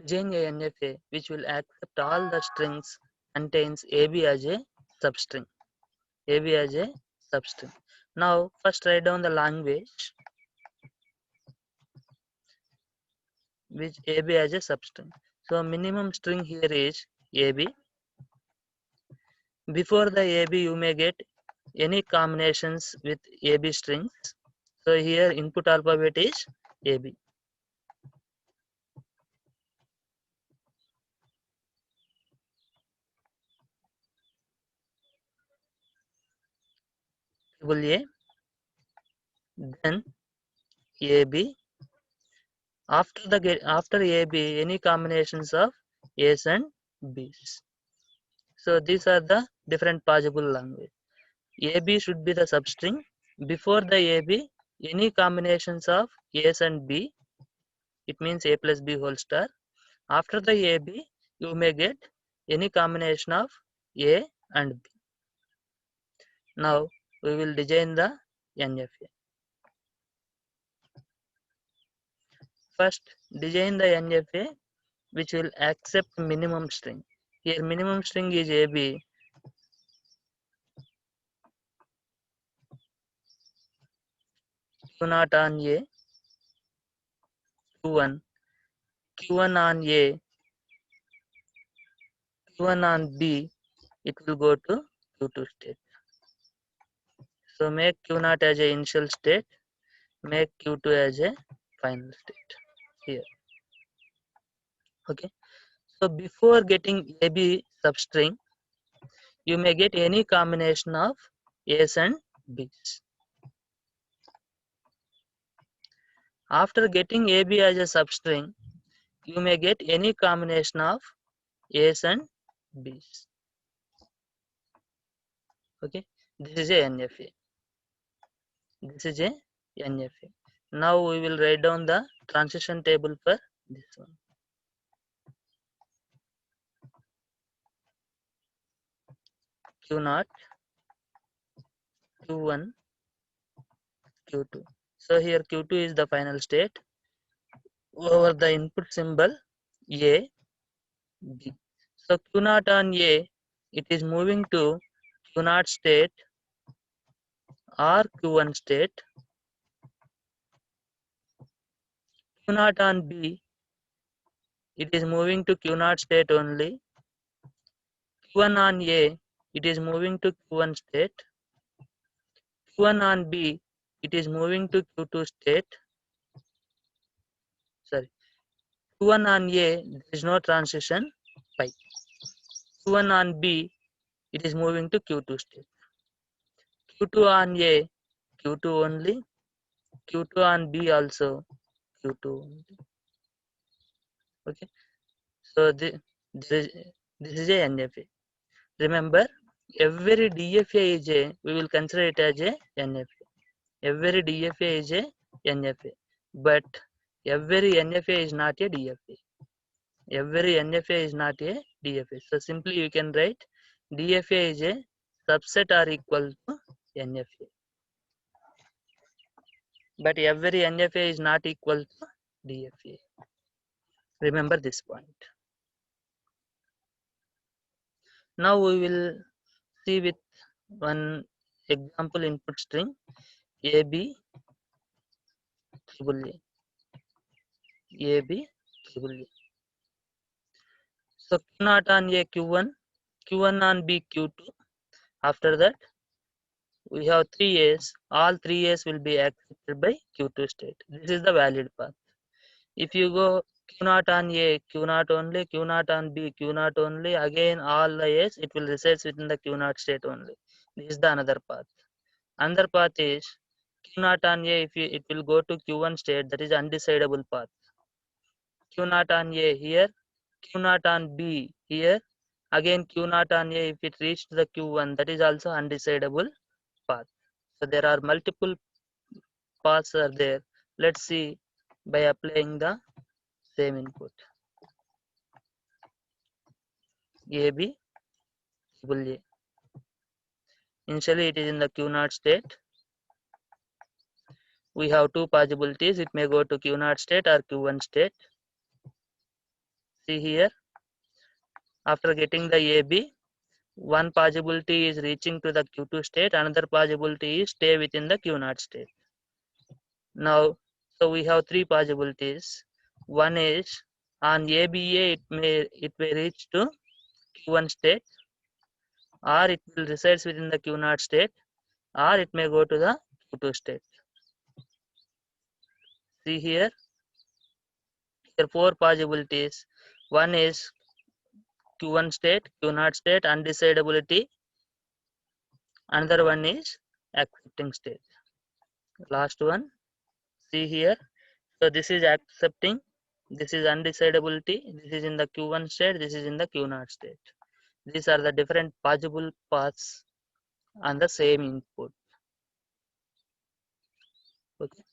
Design a NFA which will accept all the strings contains AB as a substring. AB as a substring. Now first write down the language which AB as a substring. So minimum string here is AB. Before the AB you may get any combinations with AB strings. So here input alphabet is AB. Triple A, then AB. After AB, any combinations of A's and B's. So these are the different possible language. AB should be the substring. Before the AB, any combinations of A's and B, it means A plus B whole star. After the AB, you may get any combination of A and B. Now we will design the NFA. First, design the NFA which will accept minimum string. Here minimum string is AB. Q0 on A, Q1, Q1 on A, Q1 on B, it will go to Q2 state. So make Q0 as a initial state, make Q2 as a final state here. Okay. So before getting AB substring, you may get any combination of A's and B's. After getting AB as a substring, you may get any combination of A's and B's. Okay, this is a NFA. This is a NFA. Now we will write down the transition table for this one. Q0, Q1, Q2. So here Q2 is the final state. Over the input symbol A, B. So Q0 on A, it is moving to Q0 state or Q1 state. Q0 on B, it is moving to Q0 state only. Q1 on A, it is moving to Q1 state. Q1 on B, it is moving to Q2 state. Sorry, Q1 on A, there is no transition pi. Q1 on B, it is moving to Q2 state. Q2 on A, Q2 only. Q2 on B also, Q2 only. Okay, so this is a NFA. Remember, every DFA is a, we will consider it as a NFA. Every DFA is a NFA, but every NFA is not a DFA. Every NFA is not a DFA. So simply you can write DFA is a subset or equal to NFA. But every NFA is not equal to DFA. Remember this point. Now we will see with one example input string AB triple A. AB triple A. So Q0 on A Q1, Q1 on B Q2. After that, we have 3 A's. All 3 A's will be accepted by Q2 state. This is the valid path. If you go Q0 on A, Q0 only, Q0 on B, Q0 only, again all the A's, it will reside within the Q0 state only. This is the another path. Another path is Q0 on A, if it will go to Q1 state, that is undecidable path. Q0 on A here, Q0 on B here, again Q0 on A, if it reached the Q1, that is also undecidable path. So there are multiple paths are there. Let's see by applying the same input. AB triple A. Initially it is in the Q0 state. We have two possibilities. It may go to Q0 state or Q1 state. See here, after getting the AB, one possibility is reaching to the Q2 state, another possibility is stay within the Q0 state. Now, so we have three possibilities. One is on ABA it may reach to Q1 state, or it will resides within the Q0 state, or it may go to the Q2 state. See here, there are four possibilities. One is Q1 state, Q0 state, undecidability. Another one is accepting state. Last one, see here. So this is accepting, this is undecidability, this is in the Q1 state, this is in the Q0 state. These are the different possible paths on the same input. Okay.